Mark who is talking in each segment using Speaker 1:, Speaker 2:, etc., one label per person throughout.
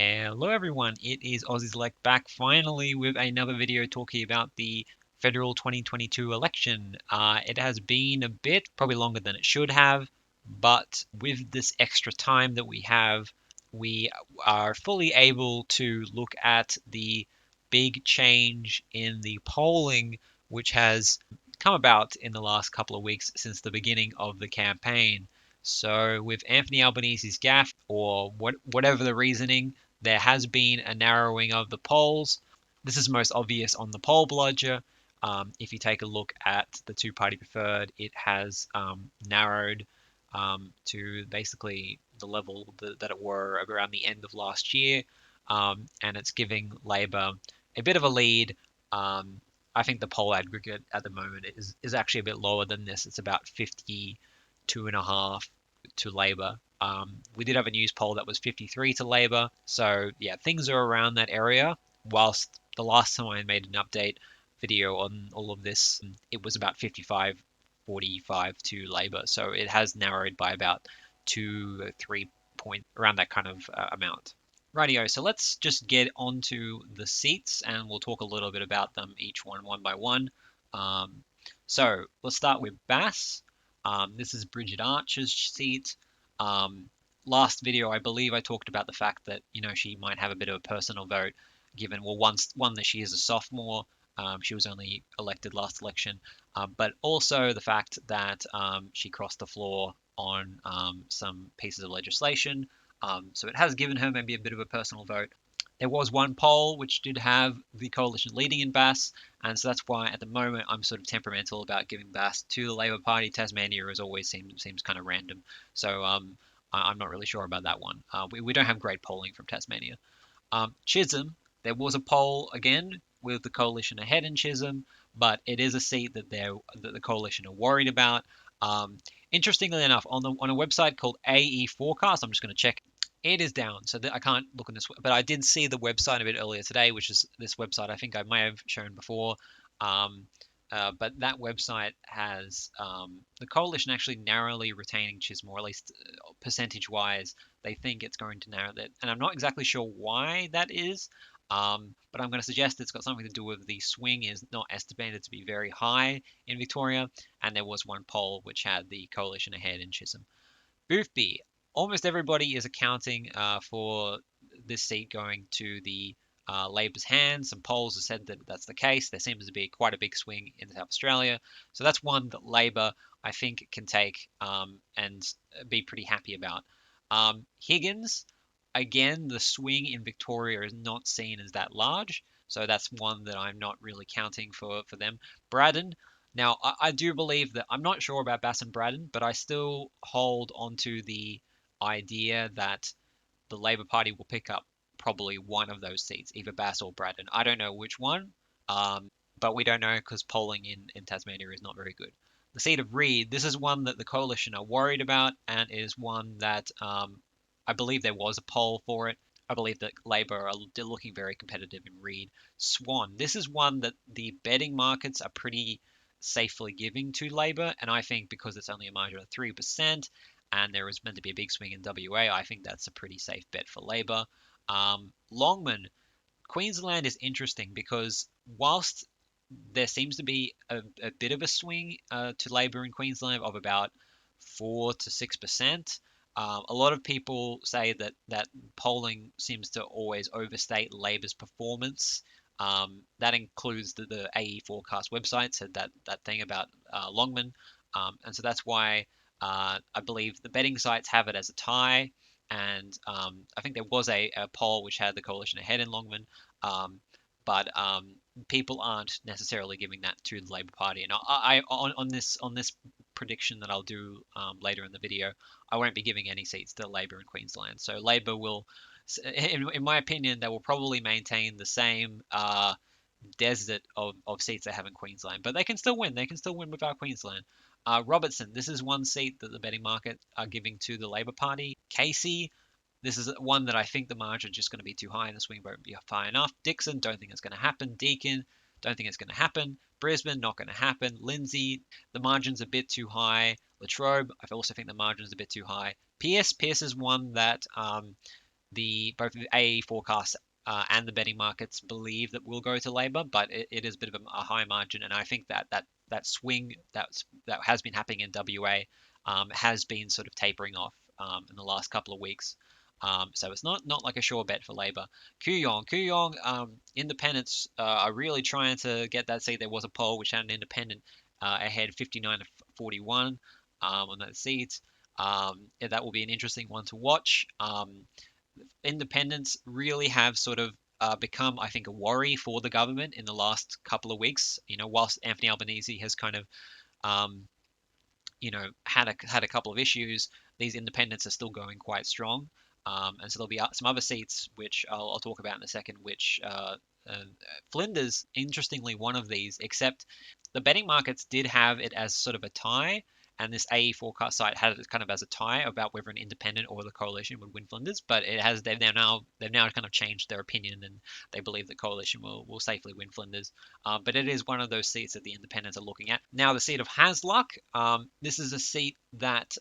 Speaker 1: Hello everyone, it is Aussie's Elect back finally with another video talking about the federal 2022 election. It has been a bit, probably longer than it should have, but with this extra time that we have, we are fully able to look at the big change in the polling which has come about in the last couple of weeks since the beginning of the campaign. So with Anthony Albanese's gaffe, or whatever the reasoning, there has been a narrowing of the polls. This is most obvious on the poll bludger. If you take a look at the two-party preferred, it has narrowed to basically the level that it were around the end of last year, and it's giving Labor a bit of a lead. I think the poll aggregate at the moment is actually a bit lower than this. It's about 52 and a half to Labor. We did have a news poll that was 53 to Labor. So yeah, things are around that area. Whilst the last time I made an update video on all of this, it was about 55-45 to Labor. So it has narrowed by about 2 3 points, around that kind of amount. Rightio, so let's just get onto the seats and we'll talk a little bit about them each one by one. So let's start with Bass. This is Bridget Archer's seat. Last video, I believe I talked about the fact that she might have a bit of a personal vote, given one that she is a sophomore. She was only elected last election, but also the fact that she crossed the floor on some pieces of legislation. So it has given her maybe a bit of a personal vote. There was one poll which did have the coalition leading in Bass, and so that's why at the moment I'm sort of temperamental about giving Bass to the Labor Party. Tasmania has always seems kind of random, so I'm not really sure about that one. We don't have great polling from Tasmania. Chisholm, there was a poll again with the coalition ahead in Chisholm, but it is a seat that the coalition are worried about. Interestingly enough, on a website called AE Forecast, I'm just going to check. It is down, so I can't look on this, but I did see the website a bit earlier today, which is this website I think I may have shown before. But that website has the coalition actually narrowly retaining Chisholm, or at least percentage-wise, they think it's going to narrow that. And I'm not exactly sure why that is, but I'm going to suggest it's got something to do with the swing is not estimated to be very high in Victoria, and there was one poll which had the coalition ahead in Chisholm. Boothby, almost everybody is accounting for this seat going to the Labor's hands. Some polls have said that that's the case. There seems to be quite a big swing in South Australia. So that's one that Labor, I think, can take and be pretty happy about. Higgins, again, the swing in Victoria is not seen as that large. So that's one that I'm not really counting for them. Braddon, now, I do believe that I'm not sure about Bass and Braddon, but I still hold onto the idea that the Labor Party will pick up probably one of those seats, either Bass or Braddon. I don't know which one, but we don't know because polling in Tasmania is not very good. The seat of Reid, this is one that the coalition are worried about and is one that I believe there was a poll for it. I believe that Labor are looking very competitive in Reid. Swan, this is one that the betting markets are pretty safely giving to Labor, and I think because it's only a margin of 3% and there is meant to be a big swing in WA, I think that's a pretty safe bet for Labor. Longman, Queensland is interesting because whilst there seems to be a bit of a swing to Labor in Queensland of about 4 to 6%. A lot of people say that polling seems to always overstate Labor's performance. That includes the AE Forecast website said that thing about Longman, and so that's why I believe the betting sites have it as a tie. And I think there was a poll which had the coalition ahead in Longman, but people aren't necessarily giving that to the Labor Party. And on this prediction that I'll do later in the video, I won't be giving any seats to Labor in Queensland. So Labor will, in my opinion, they will probably maintain the same desert of seats they have in Queensland, but they can still win. They can still win without Queensland. Robertson, this is one seat that the betting market are giving to the Labor Party. Casey, this is one that I think the margin is just going to be too high and the swing won't be high enough. Dixon, don't think it's going to happen. Deakin, don't think it's going to happen. Brisbane, not going to happen. Lindsay, the margin's a bit too high. Latrobe, I also think the margin's a bit too high. Pierce is one that the both the A forecast and the betting markets believe that will go to Labor, but it is a bit of a high margin, and I think that swing that has been happening in WA has been sort of tapering off in the last couple of weeks. So it's not like a sure bet for Labor. Kooyong, independents are really trying to get that seat. There was a poll which had an independent ahead 59 to 41 on that seat. Yeah, that will be an interesting one to watch. Independents really have sort of become, I think, a worry for the government in the last couple of weeks. Whilst Anthony Albanese has kind of um, had a couple of issues. These independents are still going quite strong, and so there'll be some other seats which I'll talk about in a second. Which Flinders, interestingly, one of these, except the betting markets did have it as sort of a tie, and this AE forecast site had it kind of as a tie about whether an independent or the coalition would win Flinders. But it has they've now kind of changed their opinion, and they believe the coalition will safely win Flinders. But it is one of those seats that the independents are looking at. Now, the seat of Hasluck, this is a seat that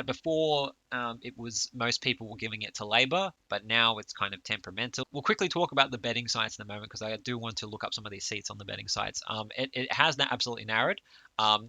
Speaker 1: before it was most people were giving it to Labor, but now it's kind of temperamental. We'll quickly talk about the betting sites in a moment because I do want to look up some of these seats on the betting sites. It has absolutely narrowed.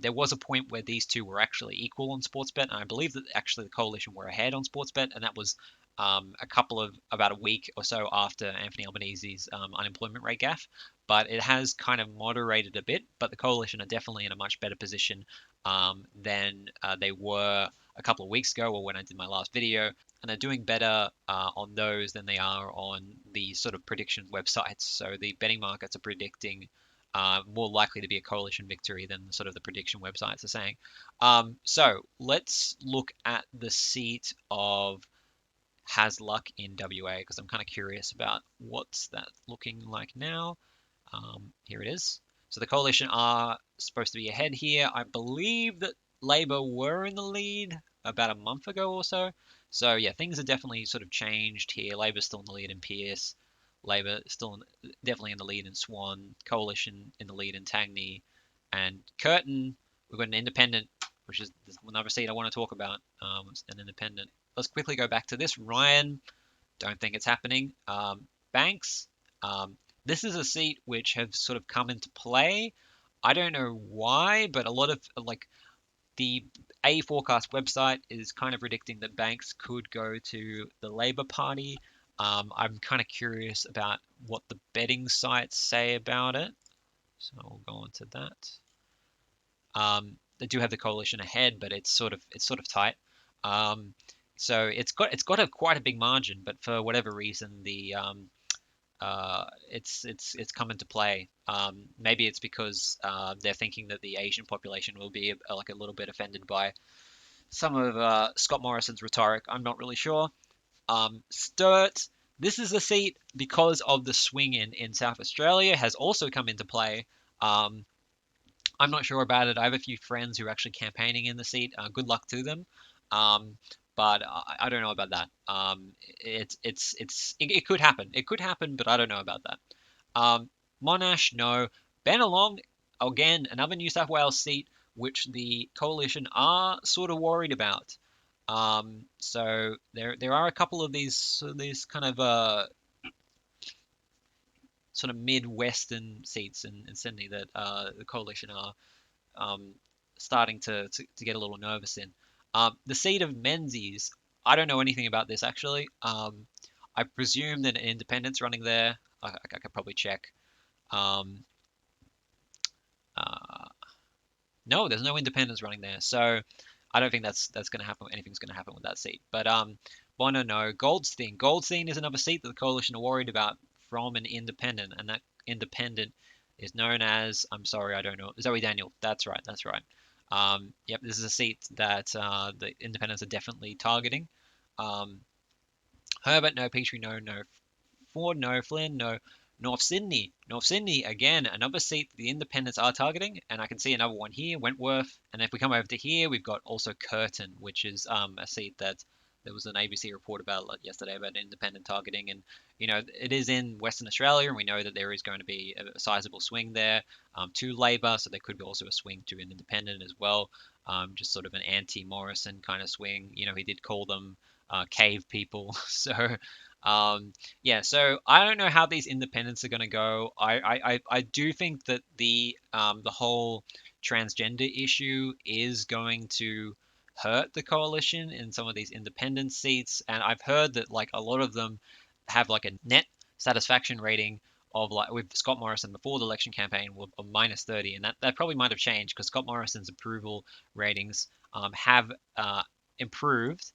Speaker 1: There was a point where these two were actually equal on Sportsbet, and I believe that actually the coalition were ahead on Sportsbet, and that was about a week or so after Anthony Albanese's unemployment rate gaffe. But it has kind of moderated a bit. But the coalition are definitely in a much better position than they were a couple of weeks ago or when I did my last video, and they're doing better on those than they are on the sort of prediction websites. So the betting markets are predicting more likely to be a coalition victory than sort of the prediction websites are saying. So let's look at the seat of Hasluck in WA because I'm kind of curious about what's that looking like now. Here it is. So the coalition are supposed to be ahead here. I believe that Labor were in the lead about a month ago or so. So yeah, things are definitely sort of changed here. Labor's still in the lead in Pearce. Labor still definitely in the lead in Swan. Coalition in the lead in Tangney. And Curtin, we've got an independent, which is another seat I want to talk about. An independent. Let's quickly go back to this. Ryan, don't think it's happening. Banks, this is a seat which has sort of come into play. I don't know why, but a lot of like the A forecast website is kind of predicting that Banks could go to the Labour Party. I'm kind of curious about what the betting sites say about it. So we'll go on to that. They do have the coalition ahead, but it's sort of tight. Um, so it's got quite a big margin, but for whatever reason, it's come into play. Maybe it's because they're thinking that the Asian population will be like a little bit offended by some of Scott Morrison's rhetoric. I'm not really sure. Sturt, this is a seat because of the swing in South Australia has also come into play. Um, I'm not sure about it. I have a few friends who are actually campaigning in the seat. Good luck to them. Um, but I don't know about that. It could happen. It could happen, but I don't know about that. Monash, no. Bennelong, again, another New South Wales seat, which the coalition are sort of worried about. So there are a couple of these kind of sort of mid-western seats in Sydney that the coalition are um, starting to get a little nervous in. The seat of Menzies, I don't know anything about this actually. I presume that an independent's running there. I could probably check. Um, uh, no, there's no independents running there, so I don't think that's going to happen. Anything's going to happen with that seat. But Bono, no. Goldstein. Goldstein is another seat that the coalition are worried about from an independent, and that independent is known as, I'm sorry, I don't know, Zoe Daniel. That's right. That's right. Yep, this is a seat that the independents are definitely targeting. Um, Herbert, no. Petrie, no. No. Ford, no. Flynn, no. North Sydney. North Sydney, again, another seat the independents are targeting, and I can see another one here, Wentworth. And if we come over to here, we've got also Curtin, which is a seat that there was an ABC report about yesterday about independent targeting. And, it is in Western Australia, and we know that there is going to be a sizable swing there to Labor, so there could be also a swing to an independent as well. Just sort of an anti-Morrison kind of swing. He did call them cave people. So Yeah, so I don't know how these independents are going to go. I do think that the whole transgender issue is going to hurt the coalition in some of these independent seats, and I've heard that like a lot of them have like a net satisfaction rating of like with Scott Morrison before the election campaign of minus 30, and that probably might have changed because Scott Morrison's approval ratings have improved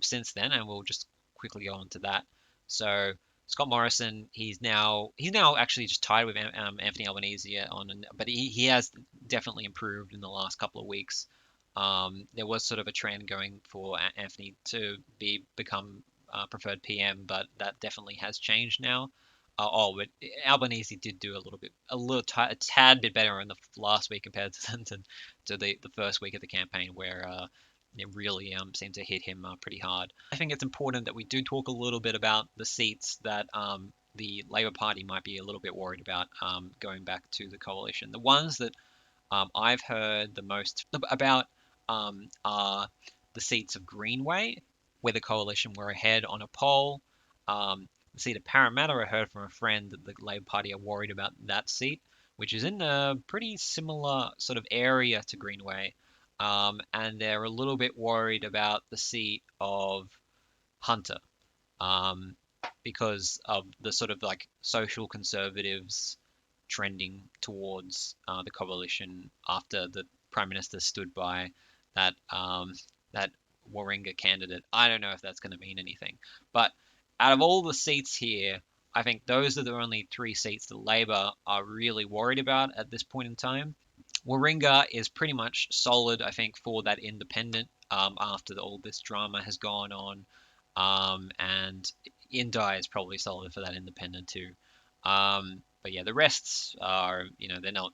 Speaker 1: since then, and we'll just quickly go on to that. So Scott Morrison, he's now actually just tied with Anthony Albanese but he has definitely improved in the last couple of weeks. There was sort of a trend going for Anthony to become preferred PM, but that definitely has changed now. But Albanese did do a tad bit better in the last week compared to the first week of the campaign, where it really seemed to hit him pretty hard. I think it's important that we do talk a little bit about the seats that the Labor Party might be a little bit worried about going back to the coalition. The ones that I've heard the most about are the seats of Greenway, where the coalition were ahead on a poll. The seat of Parramatta, I heard from a friend that the Labor Party are worried about that seat, which is in a pretty similar sort of area to Greenway. And they're a little bit worried about the seat of Hunter, um, because of the sort of like social conservatives trending towards the coalition after the prime minister stood by that Warringah candidate. I don't know if that's going to mean anything, but out of all the seats here, I think those are the only three seats that Labor are really worried about at this point in time. Warringah is pretty much solid, I think, for that independent after all this drama has gone on. And Indi is probably solid for that independent too. But yeah, the rests are, they're not.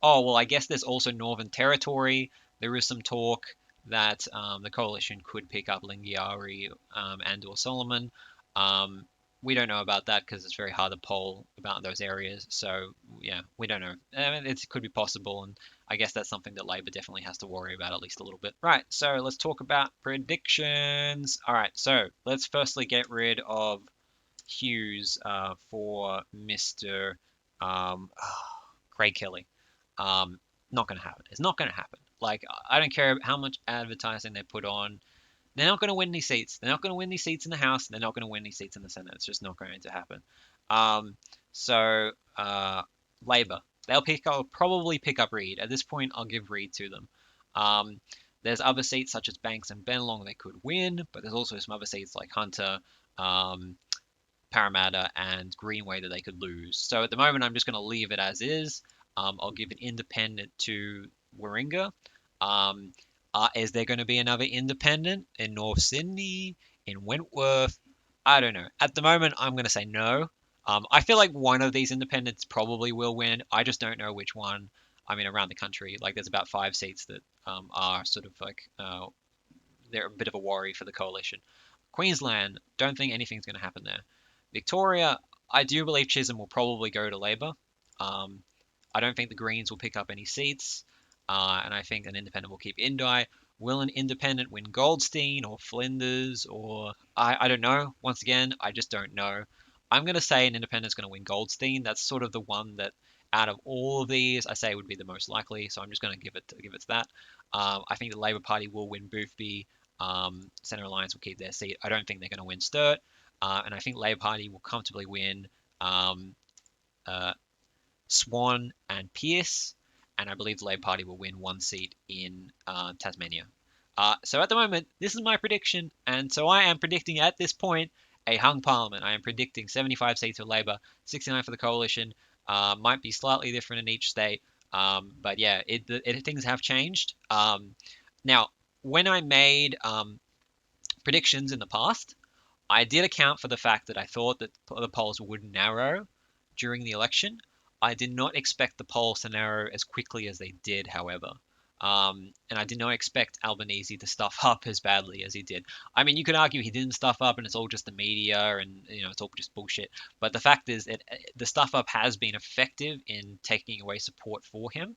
Speaker 1: Oh, well, I guess there's also Northern Territory. There is some talk that the coalition could pick up Lingiari and/or Solomon. Um, we don't know about that because it's very hard to poll about those areas. So yeah, we don't know. I mean, it could be possible, and I guess that's something that Labor definitely has to worry about at least a little bit. Right, so let's talk about predictions. All right, so let's firstly get rid of Hughes for Mr. Um, Craig Kelly. Um, not going to happen. It's not going to happen. Like, I don't care how much advertising they put on. They're not going to win these seats. They're not going to win these seats in the House. They're not going to win these seats in the Senate. It's just not going to happen. Um, so Labor, they'll probably pick up Reid. At this point, I'll give Reid to them. Um, there's other seats such as Banks and Bennelong they could win, but there's also some other seats like Hunter, um, Parramatta, and Greenway that they could lose. So at the moment, I'm just going to leave it as is. I'll give an independent to Warringah. Um, is there going to be another independent in North Sydney, in Wentworth? I don't know. At the moment, I'm going to say no. I feel like one of these independents probably will win. I just don't know which one. I mean, around the country, like there's about 5 seats that are sort of like they're a bit of a worry for the coalition. Queensland, don't think anything's going to happen there. Victoria, I do believe Chisholm will probably go to Labor. Um, I don't think the Greens will pick up any seats, and I think an independent will keep Indi. Will an independent win Goldstein or Flinders or I don't know. Once again, I just don't know. I'm going to say an independent's going to win Goldstein. That's sort of the one that out of all of these, I say would be the most likely. So I'm just going to give it to that. I think the Labor Party will win Boothby. Centre Alliance will keep their seat. I don't think they're going to win Sturt, and I think Labor Party will comfortably win um, uh, Swan and Pearce, and I believe the Labor Party will win one seat in Tasmania. So at the moment, this is my prediction, and so I am predicting at this point a hung parliament. I am predicting 75 seats for Labor, 69 for the coalition. Might be slightly different in each state, but yeah, things have changed. Now, when I made predictions in the past, I did account for the fact that I thought that the polls would narrow during the election. I did not expect the polls to narrow as quickly as they did, however. And I did not expect Albanese to stuff up as badly as he did. I mean, you could argue he didn't stuff up and it's all just the media and, it's all just bullshit. But the fact is that the stuff up has been effective in taking away support for him.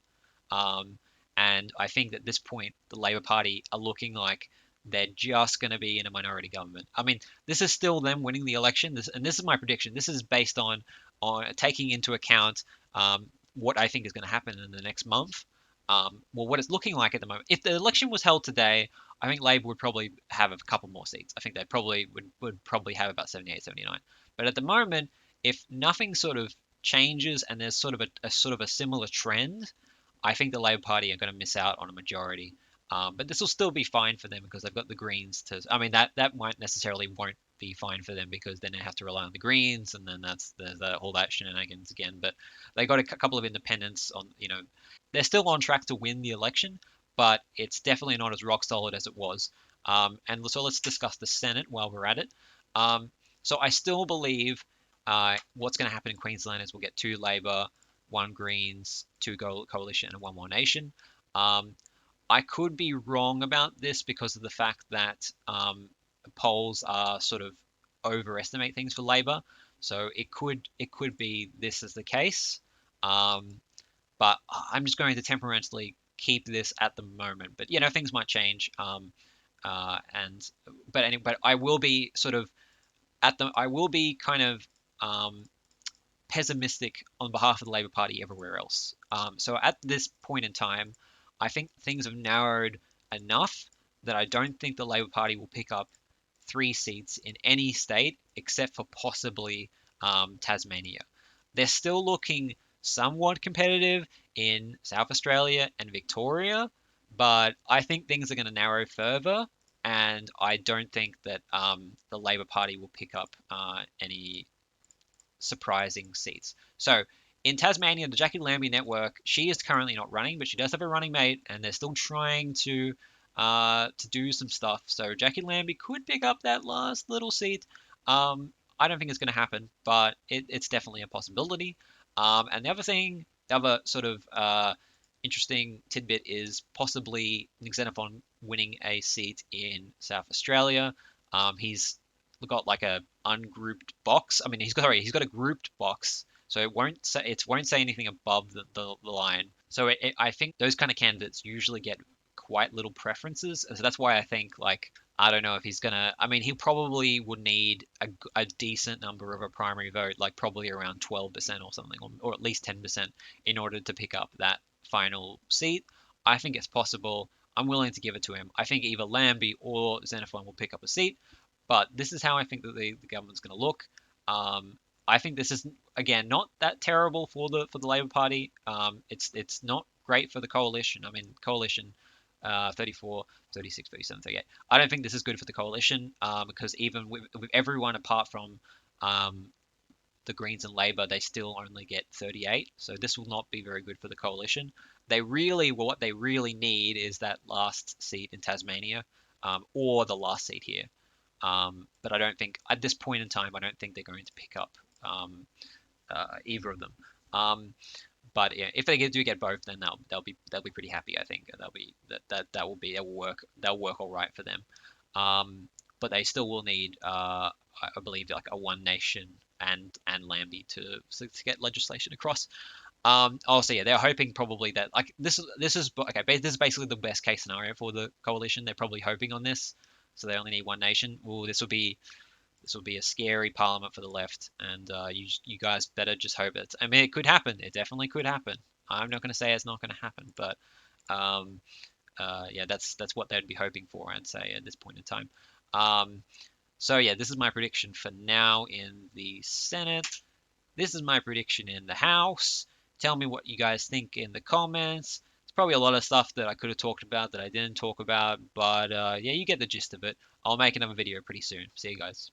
Speaker 1: Um, and I think that at this point, the Labor Party are looking like they're just going to be in a minority government. I mean, this is still them winning the election. And this is my prediction. This is based on taking into account what I think is going to happen in the next month. Well, what it's looking like at the moment. If the election was held today, I think Labour would probably have a couple more seats. I think they probably would probably have about 78, 79. But at the moment, if nothing sort of changes and there's sort of a sort of a similar trend, I think the Labour Party are going to miss out on a majority. But this will still be fine for them because they've got the Greens to. I mean, that might necessarily won't be fine for them because then they have to rely on the Greens, and then there's all that shenanigans again. But they got a couple of independents on. They're still on track to win the election, but it's definitely not as rock solid as it was. And so let's discuss the Senate while we're at it. Um, so I still believe what's going to happen in Queensland is we'll get two Labor, one Greens, two Coalition, and one More Nation. Um, I could be wrong about this because of the fact that polls are sort of overestimate things for Labor. So it could be this is the case. Um, but I'm just going to temperamentally keep this at the moment. But things might change. And but I will be sort of I will be kind of um, pessimistic on behalf of the Labour Party everywhere else. So at this point in time, I think things have narrowed enough that I don't think the Labour Party will pick up 3 seats in any state except for possibly Tasmania. They're still looking somewhat competitive in South Australia and Victoria, but I think things are going to narrow further, and I don't think that the Labour Party will pick up any surprising seats. So in Tasmania, the Jackie Lambie network, she is currently not running, but she does have a running mate, and they're still trying to do some stuff. So Jackie Lambie could pick up that last little seat. I don't think it's going to happen, but it's definitely a possibility. And the other sort of interesting tidbit is possibly Nick Xenophon winning a seat in South Australia. He's got like a ungrouped box. I mean, he's got a grouped box, so it won't say anything above the line. So I think those kind of candidates usually get quite little preferences. So that's why I think like I don't know if he's gonna. I mean, he probably would need a decent number of a primary vote, like probably around 12% or something, or at least 10% in order to pick up that final seat. I think it's possible. I'm willing to give it to him. I think either Lambie or Xenophon will pick up a seat. But this is how I think that the government's going to look. Um, I think this is again not that terrible for the Labour Party. It's not great for the coalition. I mean, coalition 34, 36, 37, 38. I don't think this is good for the coalition because even with everyone apart from um, the Greens and Labour, they still only get 38. So this will not be very good for the coalition. What they really need is that last seat in Tasmania or the last seat here. But I don't think at this point in time, I don't think they're going to pick up either of them. Um, but yeah, if they do get both, then they'll be pretty happy. I think they'll be that will work all right for them. But they still will need, I believe, like a One Nation and Lambie to get legislation across. Also, yeah, they're hoping probably that like this is okay. This is basically the best case scenario for the coalition. They're probably hoping on this, so they only need One Nation. Well, this will be a scary parliament for the left, and you guys better just hope it. I mean, it could happen. It definitely could happen. I'm not going to say it's not going to happen, but um, yeah, that's what they'd be hoping for. I'd say at this point in time. Um, so yeah, this is my prediction for now in the Senate. This is my prediction in the House. Tell me what you guys think in the comments. It's probably a lot of stuff that I could have talked about that I didn't talk about, but yeah, you get the gist of it. I'll make another video pretty soon. See you guys.